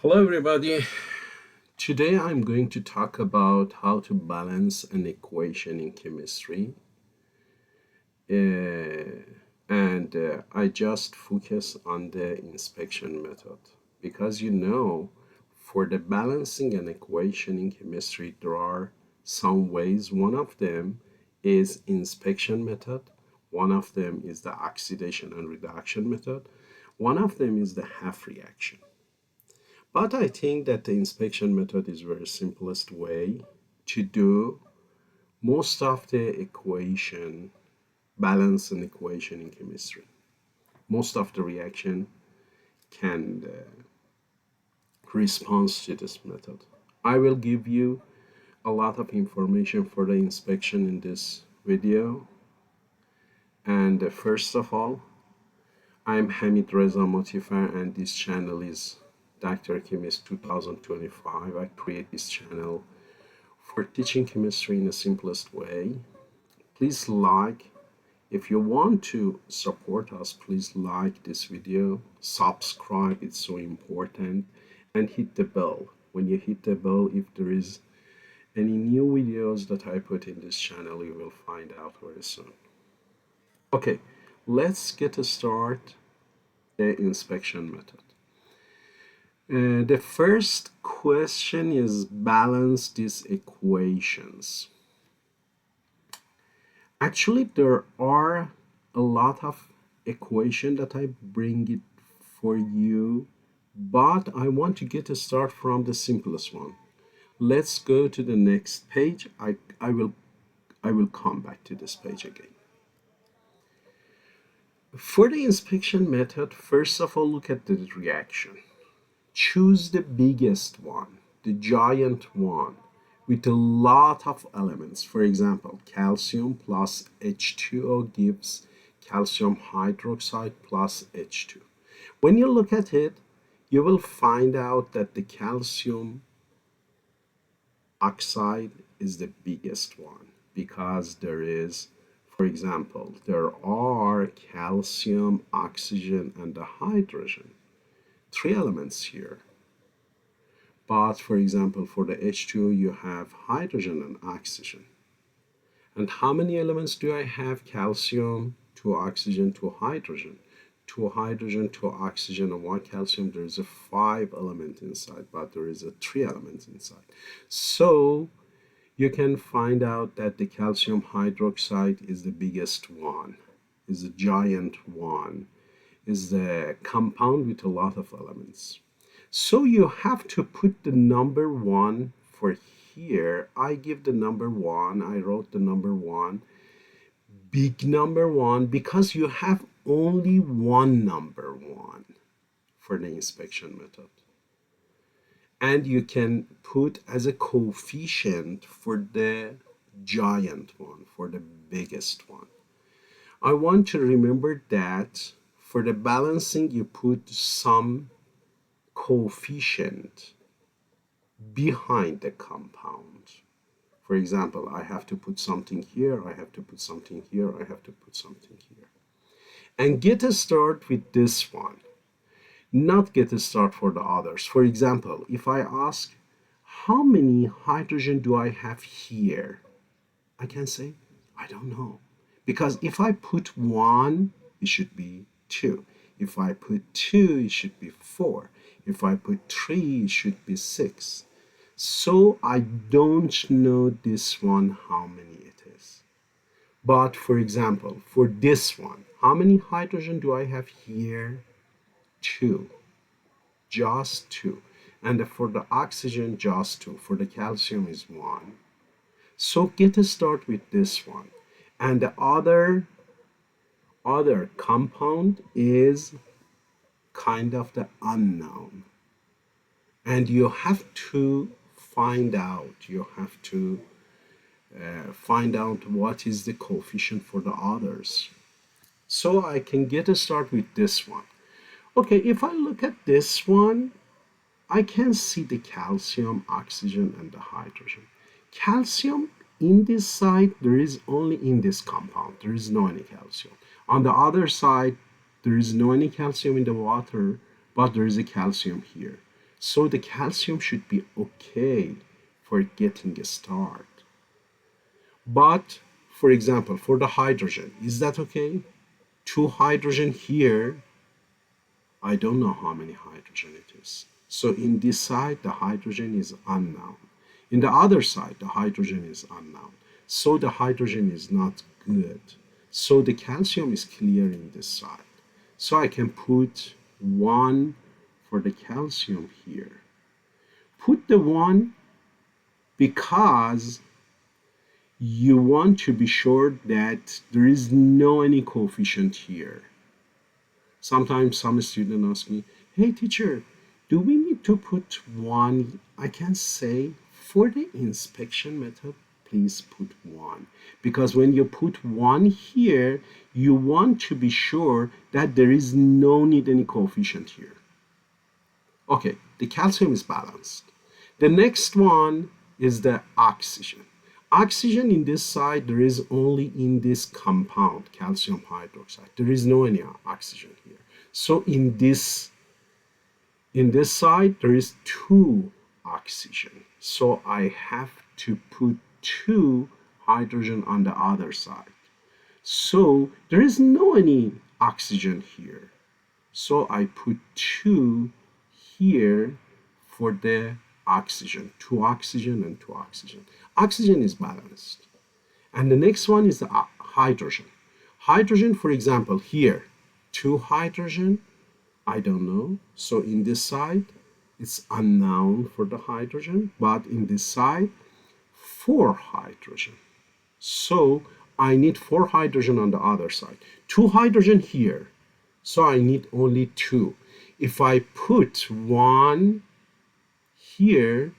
Hello, everybody. Today I'm going to talk about how to balance an equation in chemistry. And I just focus on the inspection method because for the balancing an equation in chemistry, there are some ways. One of them is inspection method, one of them is the oxidation and reduction method, one of them is the half reaction. But I think that the inspection method is very simplest way to do most of the balance an equation in chemistry. Most of the reaction can respond to this method. I will give you a lot of information for the inspection in this video. And first of all, I'm Hamid Reza Motifar and this channel is Dr. Chemist 2025. I create this channel for teaching chemistry in the simplest way. Please if you want to support us, please like this video, subscribe, it's so important, and hit the bell. When you hit the bell, if there is any new videos that I put in this channel, you will find out very soon. Okay, let's get a start the inspection method. The first question is balance these equations. Actually, there are a lot of equation that I bring it for you, but I want to get a start from the simplest one. Let's go to the next page. I will come back to this page again. For the inspection method, first of all, look at the reaction. Choose the biggest one, the giant one, with a lot of elements. For example, calcium plus H2O gives calcium hydroxide plus H2. When you look at it, you will find out that the calcium oxide is the biggest one because for example, there are calcium, oxygen, and the hydrogen. Three elements here. But for example, for the H2O, you have hydrogen and oxygen. And how many elements do I have? Calcium, two oxygen, two hydrogen. Two hydrogen, two oxygen, and one calcium. There is a 5 element inside, but there is a 3 elements inside. So you can find out that the calcium hydroxide is the biggest one, is the giant one, is the compound with a lot of elements. So you have to put the number 1 for here. I give the number 1. I wrote the number 1. Big number 1 because you have only one number 1 for the inspection method. And you can put as a coefficient for the giant one, for the biggest one. I want to remember that for the balancing, you put some coefficient behind the compound. For example, I have to put something here, I have to put something here, I have to put something here. And get a start with this one, not get a start for the others. For example, if I ask, how many hydrogen do I have here? I can say, I don't know. Because if I put 1, it should be 2. If I put 2, it should be 4. If I put 3, it should be 6. So I don't know this one how many it is. But for example, for this one, how many hydrogen do I have here? 2. Just 2. And for the oxygen, just 2. For the calcium is 1. So get a start with this one. And the other compound is kind of the unknown. And you have to find out, find out what is the coefficient for the others. So I can get a start with this one. Okay, if I look at this one, I can see the calcium, oxygen, and the hydrogen. Calcium in this side, there is only in this compound. There is no any calcium. On the other side, there is no any calcium in the water, but there is a calcium here. So the calcium should be okay for getting a start. But for example, for the hydrogen, is that okay? Two hydrogen here, I don't know how many hydrogen it is. So in this side, the hydrogen is unknown. In the other side, the hydrogen is unknown. So the hydrogen is not good. So the calcium is clear in this side. So I can put 1 for the calcium here. Put the 1 because you want to be sure that there is no any coefficient here. Sometimes some student ask me, hey teacher, do we need to put 1? I can say for the inspection method, please put 1. Because when you put 1 here, you want to be sure that there is no need any coefficient here. Okay, the calcium is balanced. The next one is the oxygen. Oxygen in this side, there is only in this compound, calcium hydroxide. There is no any oxygen here. So in this side, there is 2 oxygen. So I have to put 2 hydrogen on the other side. So there is no any oxygen here. So I put 2 here for the oxygen, 2 oxygen and 2 oxygen. Oxygen is balanced. And the next one is the hydrogen. Hydrogen, for example, here, 2 hydrogen, I don't know. So in this side, it's unknown for the hydrogen, but in this side, 4 hydrogen. So I need 4 hydrogen on the other side. 2 hydrogen here, so I need only 2. If I put 1 here,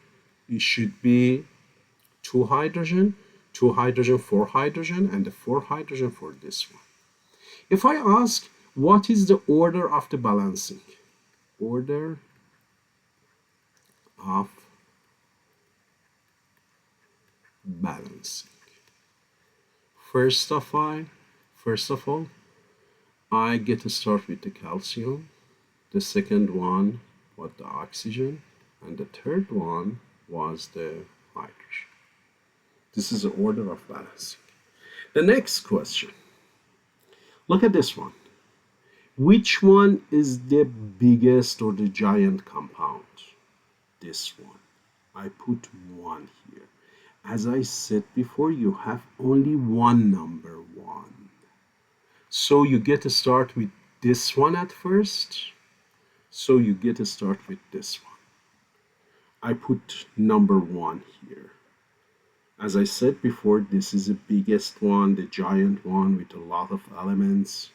it should be 2 hydrogen, 2 hydrogen, 4 hydrogen, and the 4 hydrogen for this one. If I ask, what is the order of the balancing? Order of balancing. First of all, I get to start with the calcium. The second one was the oxygen, and the third one was the hydrogen. This is the order of balancing. The next question. Look at this one. Which one is the biggest or the giant compound? This one. I put 1 here. As I said before, you have only one number 1. So you get to start with this one at first. So you get to start with this one. I put number 1 here. As I said before, this is the biggest one, the giant one with a lot of elements.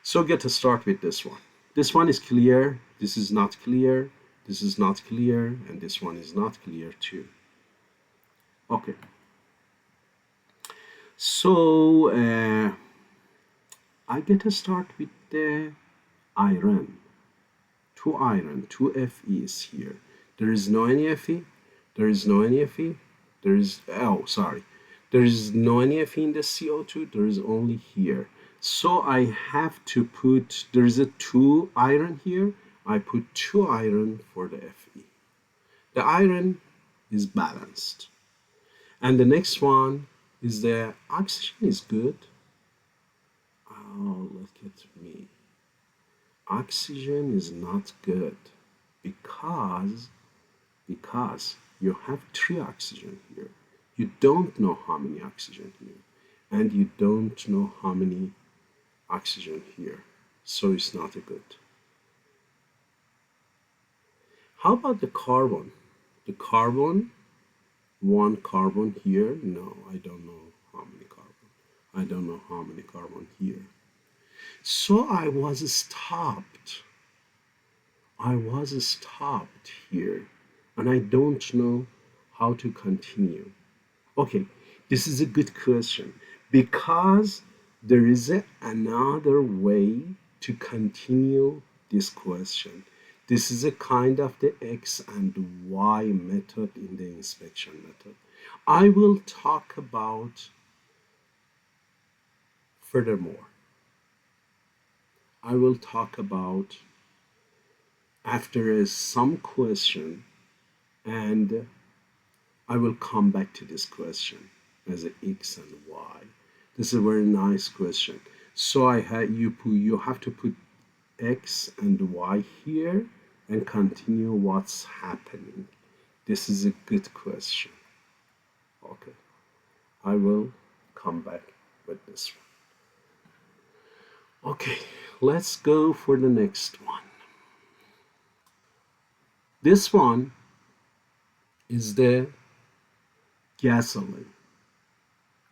So get to start with this one. This one is clear, this is not clear, this is not clear, and this one is not clear too. Okay. So I get to start with the iron. 2 iron, 2 Fe's here. There is no any Fe, there is no any Fe, there is, there is no any Fe in the CO2, there is only here. So I have to put, there is a 2 iron here, I put 2 iron for the Fe. The iron is balanced. And the next one is the oxygen is good. Oh, look at me. Oxygen is not good because you have 3 oxygen here. You don't know how many oxygen here, and you don't know how many oxygen here, so it's not a good. How about the carbon? The carbon, 1 carbon here. No, I don't know how many carbon. I don't know how many carbon here. So I was stopped. Here, and I don't know how to continue. Okay, this is a good question because there is another way to continue this question. This is a kind of the X and Y method in the inspection method. I will talk about furthermore. I will talk about after some question, and I will come back to this question as a x and y. This is a very nice question. So you have to put x and y here and continue what's happening. This is a good question. Okay, I will come back with this one. Okay, let's go for the next one. This one is the gasoline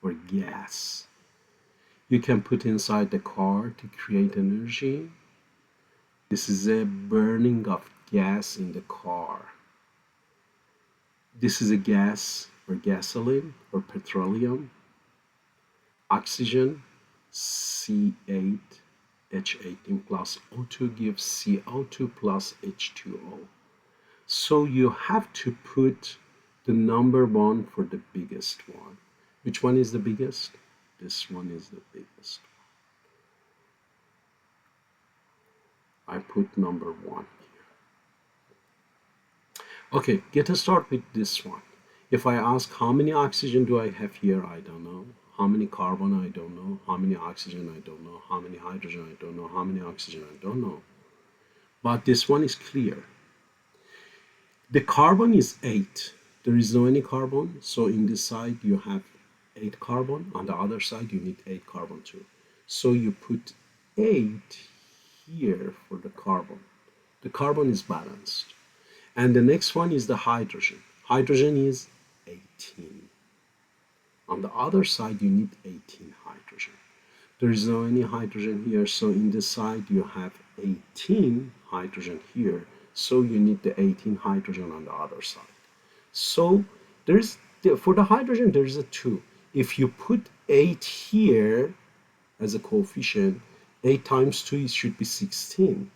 or gas. You can put inside the car to create energy. This is a burning of gas in the car. This is a gas or gasoline or petroleum. Oxygen, C8, H18 plus O2 gives CO2 plus H2O. So you have to put the number one for the biggest one. Which one is the biggest? This one is the biggest. I put number one here. Okay, get a start with this one. If I ask how many oxygen do I have here, I don't know. How many carbon, I don't know. How many oxygen, I don't know. How many hydrogen, I don't know. How many oxygen, I don't know. But this one is clear. The carbon is 8. There is no any carbon, so in this side you have 8 carbon. On the other side you need 8 carbon too. So you put 8 here for the carbon. The carbon is balanced. And the next one is the hydrogen. Hydrogen is 18. On the other side you need 18 hydrogen. There is no any hydrogen here, so in this side you have 18 hydrogen here. So you need the 18 hydrogen on the other side. So for the hydrogen there is a 2. If you put 8 here as a coefficient, 8 times 2 it should be 16.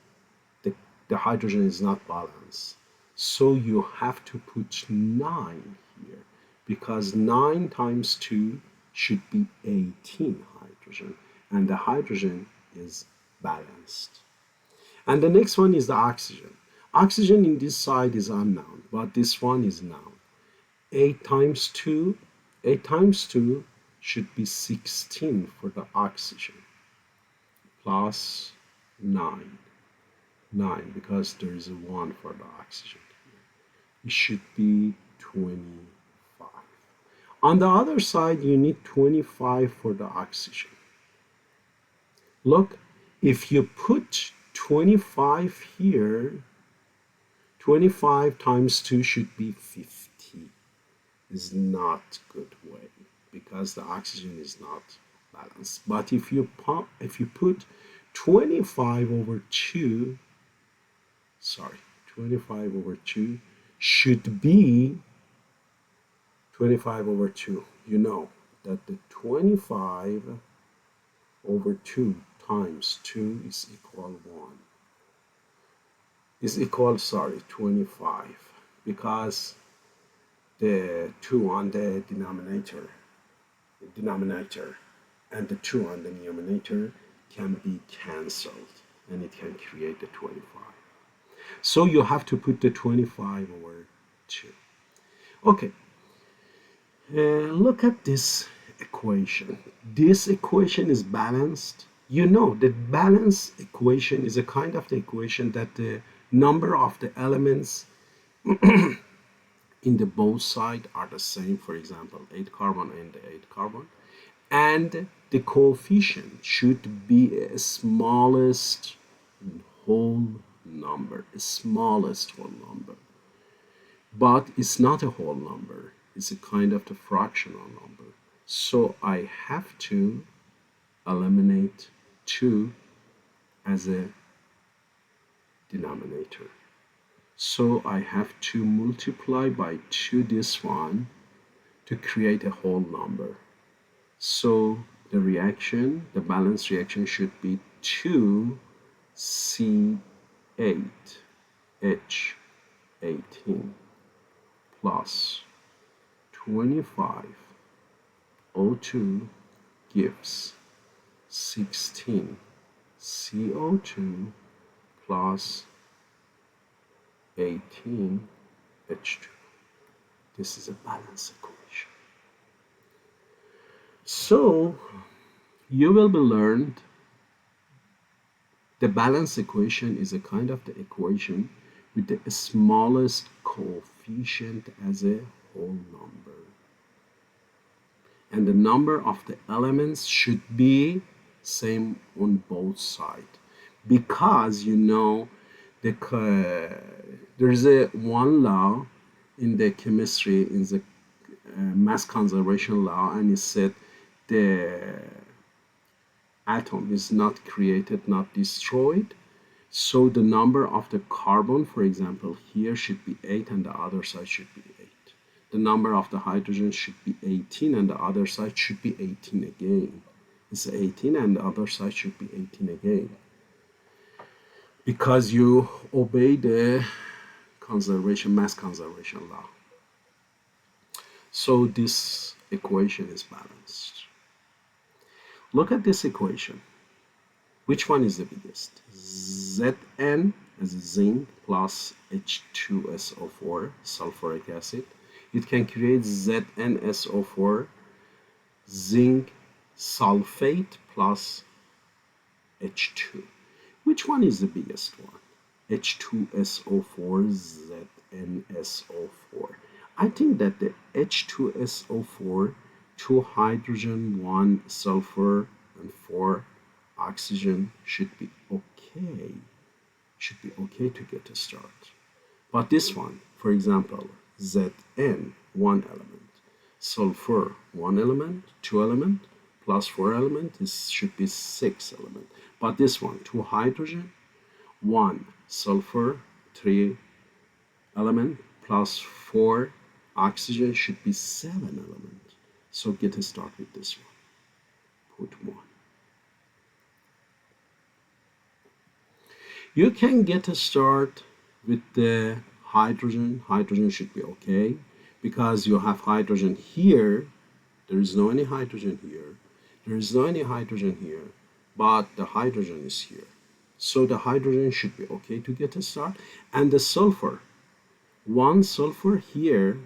The hydrogen is not balanced. So you have to put 9 here because 9 times 2 should be 18 hydrogen, and the hydrogen is balanced. And the next one is the oxygen. Oxygen in this side is unknown, but this one is known. 8 times 2 should be 16 for the oxygen, plus 9 because there is a 1 for the oxygen here. It should be 25. On the other side you need 25 for the oxygen. Look, if you put 25 here, 25 times 2 should be 50. Is not good way because the oxygen is not balanced. But if you put 25 over 2, 25 over 2 should be 25 over 2. You know that the 25 over 2 times 2 is equal 1. Is equal, 25, because the 2 on the denominator and the 2 on the numerator can be cancelled and it can create the 25. So you have to put the 25 over 2. Okay, look at this equation. This equation is balanced. You know that balance equation is a kind of the equation that the number of the elements in the both sides are the same. For example, 8 carbon and 8 carbon, and the coefficient should be a smallest whole number, but it's not a whole number, it's a kind of the fractional number. So I have to eliminate 2 as a denominator. So I have to multiply by 2 this one to create a whole number. So the reaction, the balance reaction should be 2C8H18 plus 25 O2 gives 16 CO2 plus 18H2. This is a balance equation. So you will be learned the balance equation is a kind of the equation with the smallest coefficient as a whole number. And the number of the elements should be same on both sides. Because you know there's a one law in the chemistry, in the mass conservation law, and it said the atom is not created, not destroyed. So the number of the carbon, for example, here should be 8 and the other side should be 8. The number of the hydrogen should be 18 and the other side should be 18 again. It's 18 and the other side should be 18 again. Because you obey the mass conservation law. So this equation is balanced. Look at this equation. Which one is the biggest? Zn as zinc plus H2SO4, sulfuric acid. It can create ZnSO4, zinc sulfate plus H2. Which one is the biggest one? H2SO4, ZnSO4. I think that the H2SO4, 2 hydrogen, 1 sulfur, and 4 oxygen should be okay. Should be okay to get a start. But this one, for example, Zn, 1 element, sulfur, 1 element, 2 element, plus 4 element, this should be 6 element. But this one, 2 hydrogen, 1 sulfur, 3 element, plus 4 oxygen should be 7 element. So get a start with this one. Put 1. You can get a start with the hydrogen. Hydrogen should be okay because you have hydrogen here. There is no any hydrogen here. There is no any hydrogen here, but the hydrogen is here. So the hydrogen should be okay to get a start. And the sulfur, 1 sulfur here.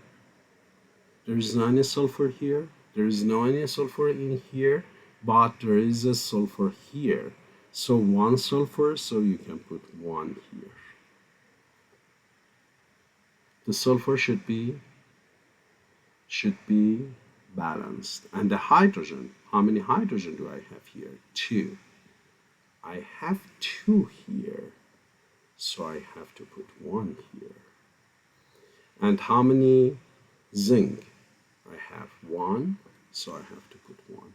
There is no any sulfur here. There is no any sulfur in here, but there is a sulfur here. So 1 sulfur, so you can put 1 here. The sulfur should be balanced. And the hydrogen, how many hydrogen do I have here? 2. I have 2 here, so I have to put 1 here. And how many zinc? I have 1, so I have to put 1.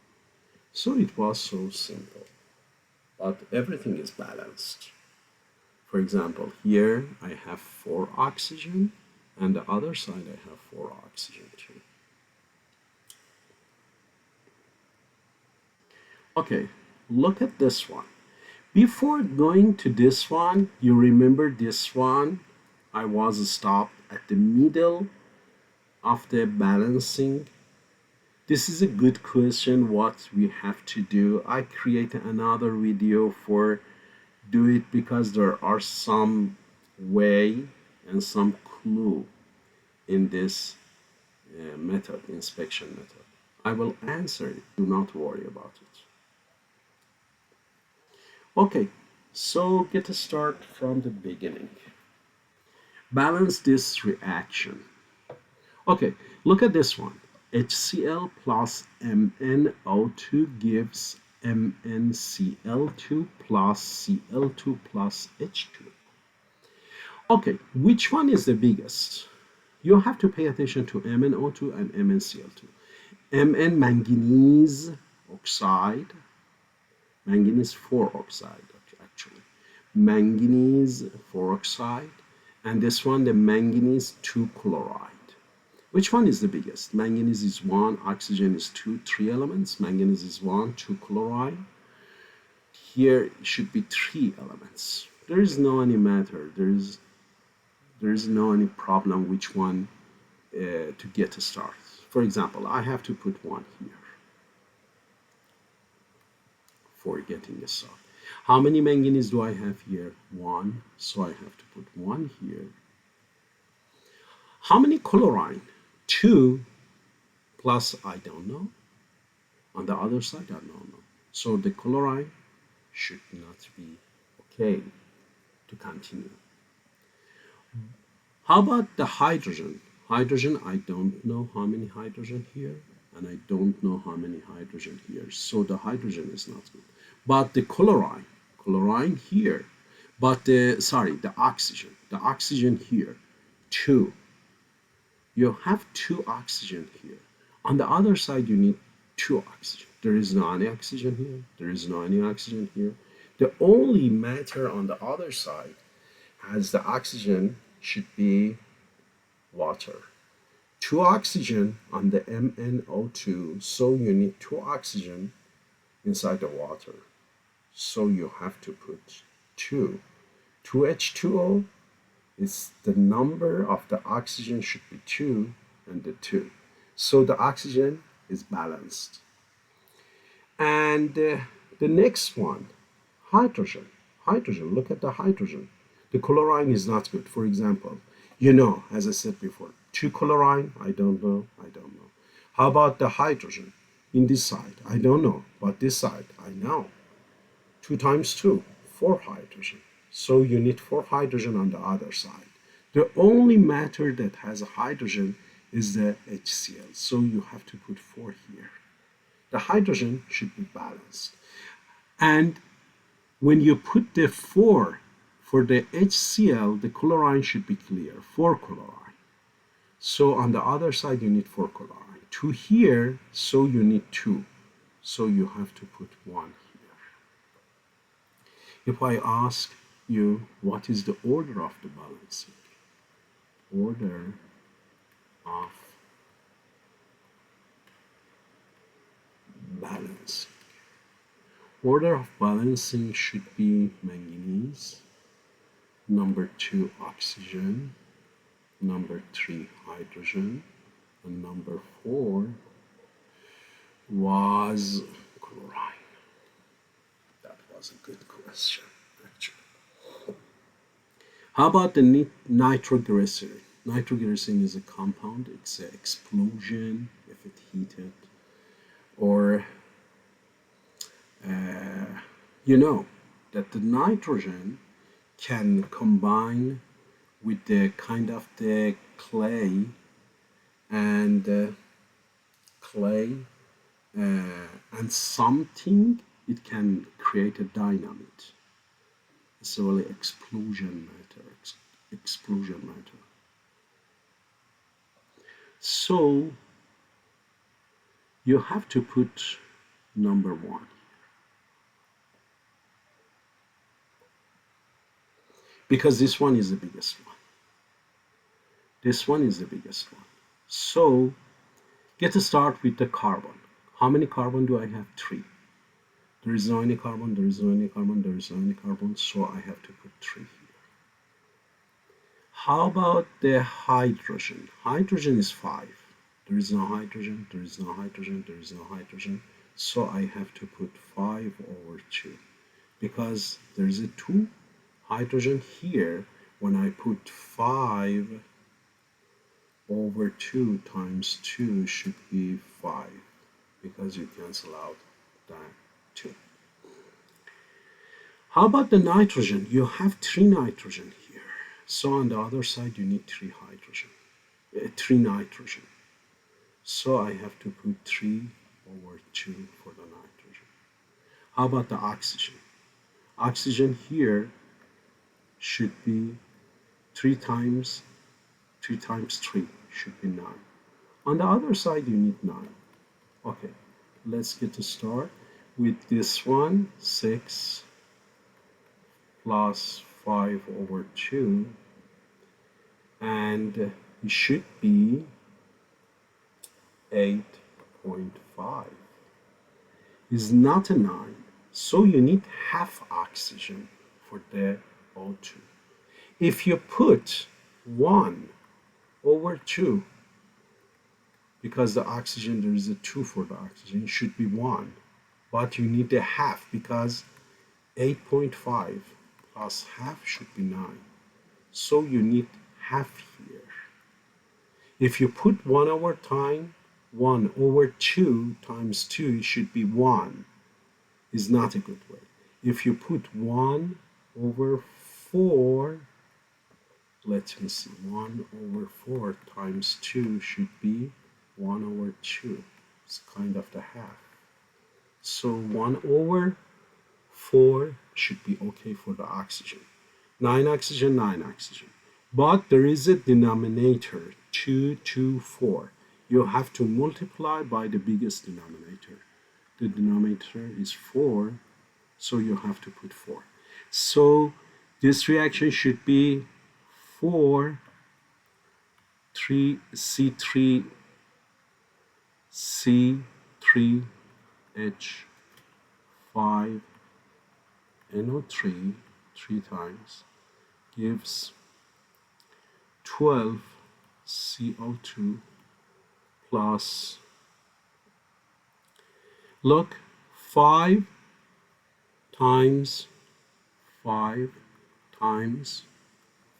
So it was so simple. But everything is balanced. For example, here I have 4 oxygen, and the other side I have 4 oxygen too. Okay, look at this one. Before going to this one, you remember this one? I was stopped at the middle of the balancing. This is a good question, what we have to do. I created another video for do it because there are some way and some clue in this method, inspection method. I will answer it, do not worry about it. Okay, so get a start from the beginning. Balance this reaction. Okay, look at this one. HCl plus MnO2 gives MnCl2 plus Cl2 plus H2. Okay, which one is the biggest? You have to pay attention to MnO2 and MnCl2. Mn, manganese oxide, manganese 4 oxide actually, manganese 4 oxide, and this one the manganese 2 chloride. Which one is the biggest? Manganese is 1, oxygen is 2, 3 elements. Manganese is 1, 2 chloride. Here it should be 3 elements. There is no any matter. There is no any problem which one to get a start. For example, I have to put 1 here for getting a start. How many manganese do I have here? 1, so I have to put 1 here. How many chlorine? 2 plus I don't know. On the other side, I don't know. So the chlorine should not be okay to continue. How about the hydrogen? Hydrogen, I don't know how many hydrogen here, and I don't know how many hydrogen here. So the hydrogen is not good. But the chlorine here, but the oxygen here, 2. You have 2 oxygen here. On the other side, you need 2 oxygen. There is no any oxygen here. There is no any oxygen here. The only matter on the other side as the oxygen should be water. 2 oxygen on the MnO2, so you need 2 oxygen inside the water. So you have to put 2. 2H2O is the number of the oxygen should be 2 and the 2. So the oxygen is balanced. And the next one, hydrogen. Hydrogen, look at the hydrogen. The chlorine is not good. For example, as I said before, 2 chlorine, I don't know. How about the hydrogen in this side? I don't know, but this side, I know. 2 times 2, 4 hydrogen. So you need 4 hydrogen on the other side. The only matter that has a hydrogen is the HCl. So you have to put 4 here. The hydrogen should be balanced. And when you put the 4 for the HCl, the chlorine should be clear, 4 chlorine. So on the other side, you need 4 chlorine. 2 here, so you need 2. So you have to put 1 here. If I ask you, what is the order of the balancing? Order of balancing. Order of balancing should be manganese, number 2 oxygen, number 3 hydrogen, and number 4 was chlorine. That was a good question, actually. How about the nitroglycerin? Nitroglycerin is a compound. It's an explosion if it heated, or that the nitrogen can combine with the kind of the clay and something, it can create a dynamite. It's really explosion matter. So you have to put number 1. Because this one is the biggest one. This one is the biggest one. So get to start with the carbon. How many carbon do I have? 3. There is no any carbon, there is no any carbon, there is no any carbon, so I have to put 3 here. How about the hydrogen? Hydrogen is 5. There is no hydrogen, there is no hydrogen, there is no hydrogen, so I have to put 5 over 2. Because there is a 2 hydrogen here, when I put 5 over 2 times 2 should be 5, because you cancel out that 2. How about the nitrogen? You have 3 nitrogen here. So on the other side, you need 3 nitrogen. So I have to put 3 over 2 for the nitrogen. How about the oxygen? Oxygen here should be 3 times 3 should be 9. On the other side, you need 9. Okay, let's get to start with this one. 6 plus 5 over 2, and it should be 8.5. Is not a 9, so you need half oxygen for the O2. If you put 1 over 2, because the oxygen, there is a 2 for the oxygen, it should be 1, but you need a half, because 8.5 plus half should be 9, so you need half here. If you put 1 over time, 1 over 2 times 2 should be 1. Is not a good way. If you put 1 over 4, let me see, 1 over 4 times 2 should be 1 over 2. It's kind of the half. So 1 over 4 should be okay for the oxygen. 9 oxygen, 9 oxygen. But there is a denominator, 2, 2, 4. You have to multiply by the biggest denominator. The denominator is 4, so you have to put 4. So this reaction should be 4, 3, C3, C3, H5, NO3, 3 times, gives 12 CO2 plus, look, 5 times 5 times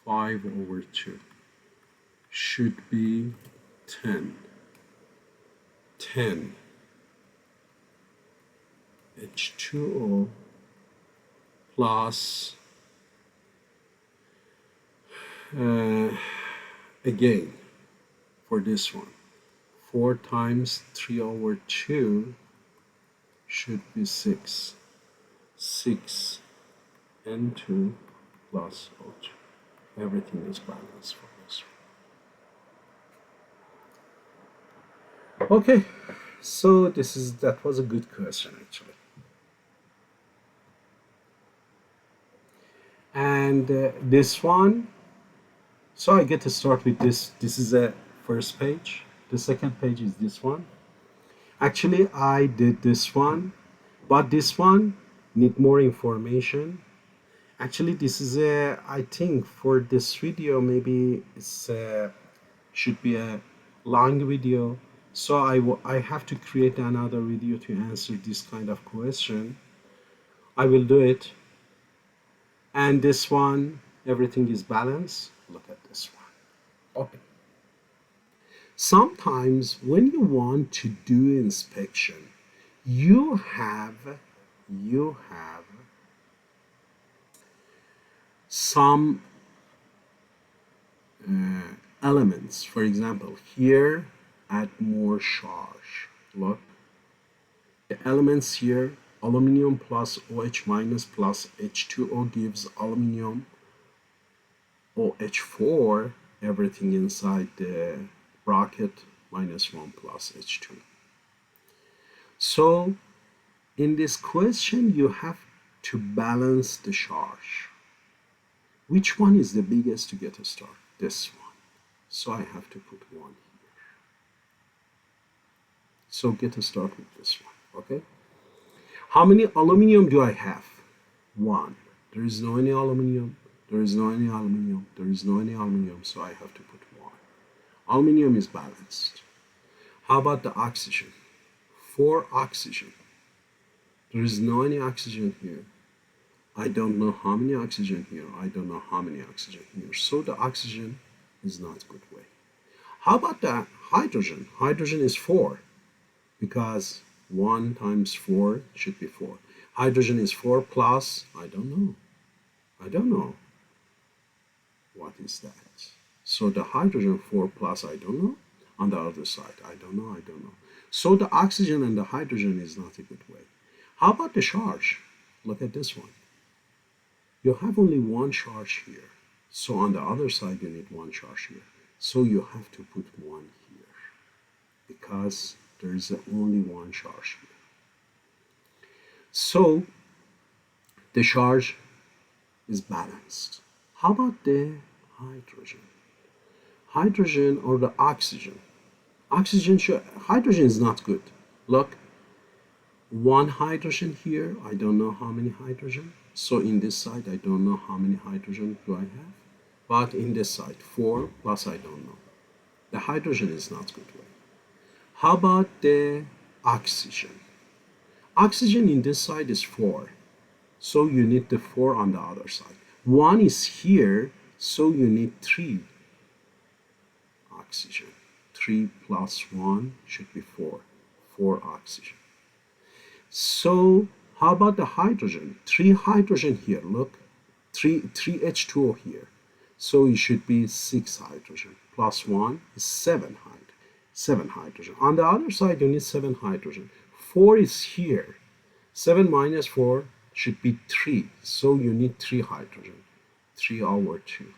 5 over 2 should be 10. 10 H2O plus, again, for this one, 4 times 3 over 2 should be 6. 6 N2 plus O2. Everything is balanced for this one. Okay, so that was a good question actually. And this one, so I get to start with this. This is a first page. The second page is this one. Actually, I did this one, but this one need more information. Actually, this is a, I think for this video, maybe it's should be a long video. So I have to create another video to answer this kind of question. I will do it. And this one, everything is balanced. Look at this one. Okay. Sometimes when you want to do inspection, you have some elements. For example, here, add more charge. Look, the elements here, aluminum plus OH minus plus H2O gives aluminum OH4, everything inside the bracket, minus 1 plus H2. So in this question, you have to balance the charge. Which one is the biggest to get a start? This one. So I have to put 1 here. So get a start with this one, okay? How many aluminum do I have? 1. There is no any aluminum. There is no any aluminum. There is no any aluminum, so I have to put 1. Aluminum is balanced. How about the oxygen? 4 oxygen. There is no any oxygen here. I don't know how many oxygen here. I don't know how many oxygen here. So the oxygen is not good way. How about the hydrogen? Hydrogen is 4 because 1 times 4 should be 4. Hydrogen is 4 plus, I don't know. I don't know. What is that? So the hydrogen 4 plus, I don't know. On the other side, I don't know, I don't know. So the oxygen and the hydrogen is not a good way. How about the charge? Look at this one. You have only 1 charge here. So on the other side, you need 1 charge here. So you have to put 1 here because there is only 1 charge here. So the charge is balanced. How about the hydrogen? Hydrogen or the oxygen? Hydrogen is not good. Look, 1 hydrogen here. I don't know how many hydrogen. So in this side, I don't know how many hydrogen do I have. But in this side, 4 plus I don't know. The hydrogen is not good way. How about the oxygen? Oxygen in this side is 4. So you need the 4 on the other side. 1 is here, so you need 3 oxygen. 3 plus 1 should be 4. 4 oxygen. So how about the hydrogen? 3 hydrogen here, look. 3 H2O here. So it should be 6 hydrogen. Plus 1 is 7 hydrogen. On the other side, you need 7 hydrogen. 4 is here. 7 minus 4 should be 3. So you need 3 hydrogen. 3 over 2.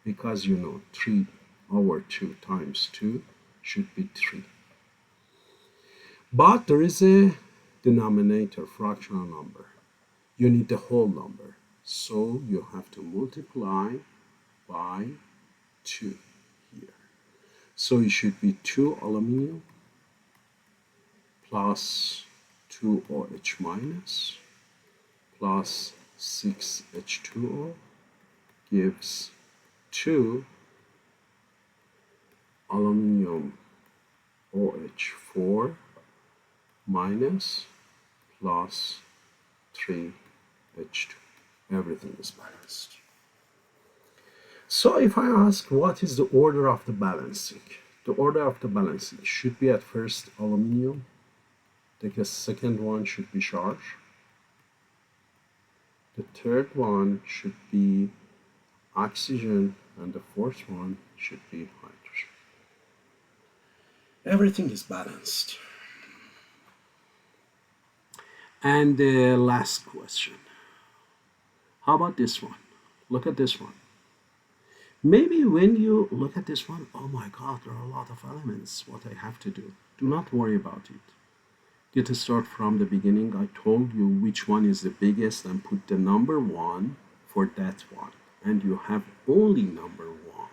Because you know 3 over 2 times 2 should be 3. But there is a denominator, fractional number. You need the whole number. So you have to multiply by 2 here. So it should be 2 aluminum plus 2 OH minus plus 6 H2O gives 2 aluminum OH4 minus plus 3 H2. Everything is balanced. So if I ask what is the order of the balancing, the order of the balancing should be at first aluminum, the second one should be charge, the third one should be oxygen, and the fourth one should be hydrogen. Everything is balanced. And the last question. How about this one? Look at this one. Maybe when you look at this one, oh my God, there are a lot of elements, what I have to do. Do not worry about it. Get to start from the beginning. I told you which one is the biggest and put the number 1 for that one. And you have only number 1.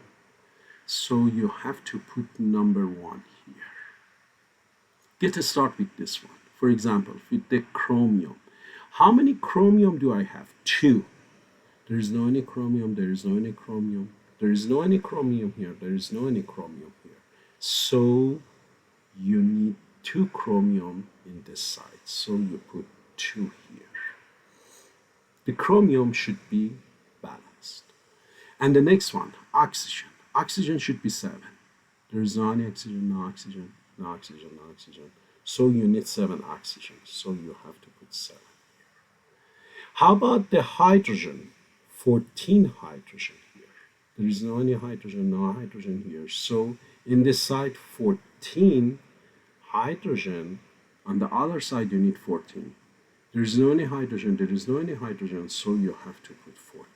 So you have to put number 1 here. Get to start with this one. For example, with the chromium. How many chromium do I have? 2. There is no any chromium, there is no any chromium. There is no any chromium here, there is no any chromium here. So you need 2 chromium in this side. So you put 2 here. The chromium should be balanced. And the next one, oxygen. Oxygen should be 7. There is no any oxygen, no oxygen, no oxygen, no oxygen. So you need 7 oxygen. So you have to put 7 here. How about the hydrogen? 14 hydrogen here. There is no any hydrogen, no hydrogen here. So in this side, 14 hydrogen. On the other side, you need 14. There is no any hydrogen, there is no any hydrogen, so you have to put 14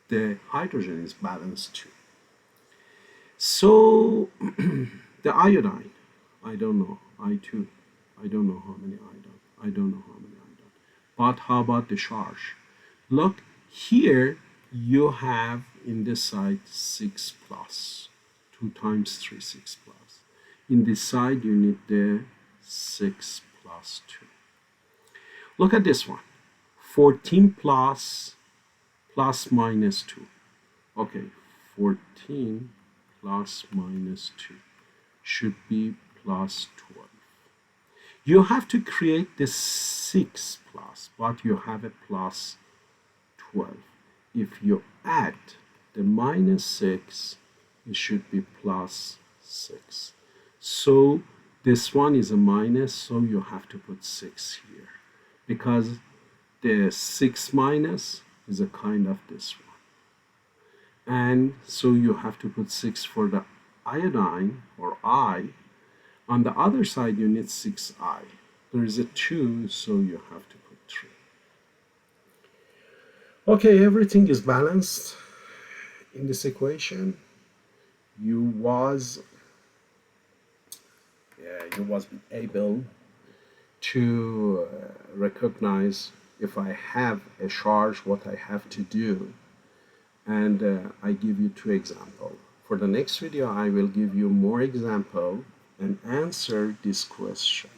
here. The hydrogen is balanced too. So the iodine, I don't know. I2, I don't know how many iodine. I don't know how many iodine. But how about the charge? Look, here you have in this side 6 plus. 2 times 3, 6 plus. In this side, you need the 6 plus 2. Look at this one. 14 plus minus 2. Okay, 14 plus minus 2 should be plus 12. You have to create the 6 plus, but you have a plus 12. If you add the minus 6, it should be plus 6. So this one is a minus, so you have to put 6 here. Because the 6 minus is a kind of this one. And so you have to put 6 for the iodine, or I. On the other side, you need 6i. There is a 2, so you have to put 3. Okay, everything is balanced in this equation. You was able to recognize if I have a charge, what I have to do. And I give you 2 examples. For the next video, I will give you more example and answer this question.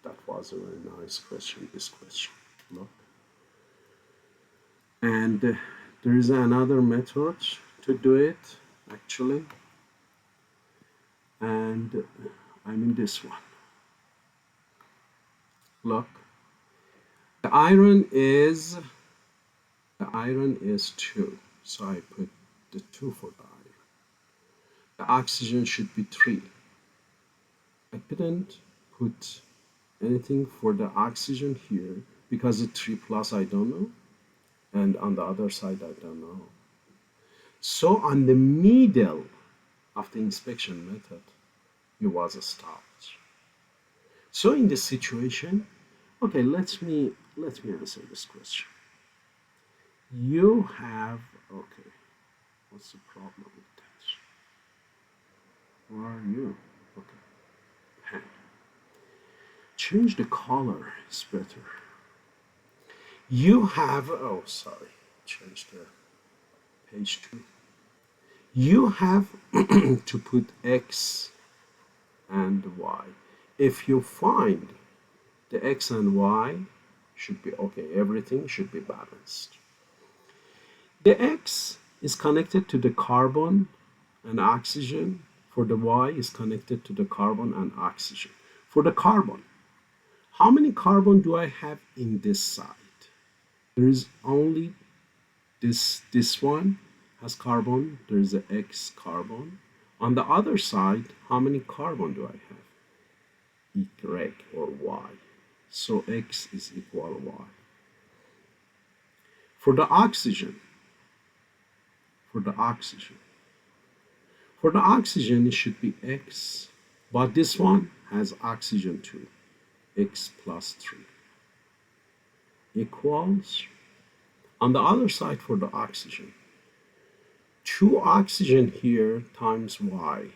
That was a very nice question, this question. Look. And there is another method to do it, actually. And I mean this one. Look. The iron is 2. So I put the 2 for the iron. The oxygen should be 3. I couldn't put anything for the oxygen here because it's 3 plus I don't know, and on the other side I don't know. So on the middle of the inspection method, it was stopped. So in this situation, okay, let me answer this question. You have, okay, what's the problem with that? Where are you? Okay, pen. Change the color, it's better. You have, oh, sorry, change the page 2. You have to put X and Y. If you find the X and Y should be okay, everything should be balanced. The X is connected to the carbon and oxygen. For the Y is connected to the carbon and oxygen. For the carbon, how many carbon do I have in this side? There is only this one has carbon. There is an X carbon. On the other side, how many carbon do I have? Y or Y. So X is equal Y. For the oxygen, for the oxygen it should be X, but this one has oxygen too. X plus 3 equals, on the other side for the oxygen, 2 oxygen here times Y.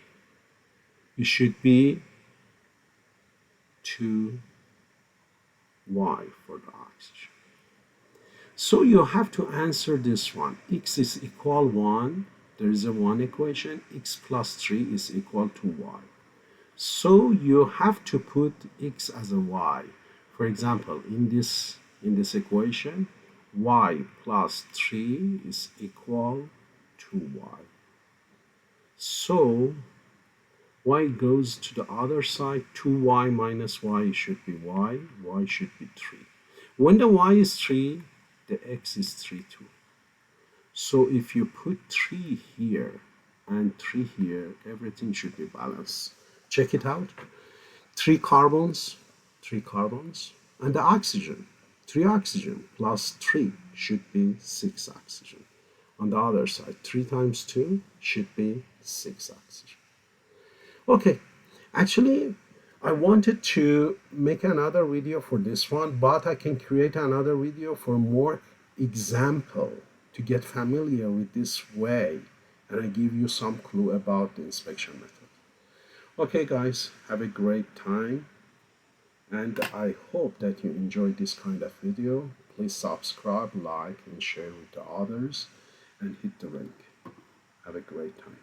It should be 2Y for the oxygen. So you have to answer this one. X is equal 1. There is a 1 equation. X plus 3 is equal to Y. So you have to put X as a Y. For example, in this equation, Y plus 3 is equal to Y. So Y goes to the other side. 2Y minus Y should be Y. Y should be 3. When the Y is 3, the X is 3 too. So if you put 3 here and 3 here, everything should be balanced. Check it out. 3 carbons, and the oxygen. 3 oxygen plus 3 should be 6 oxygen. On the other side, 3 times 2 should be 6 oxygen. Okay, actually, I wanted to make another video for this one, but I can create another video for more example to get familiar with this way, and I give you some clue about the inspection method. Okay guys, have a great time, and I hope that you enjoyed this kind of video. Please subscribe, like, and share with the others, and hit the link. Have a great time.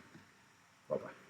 Bye-bye.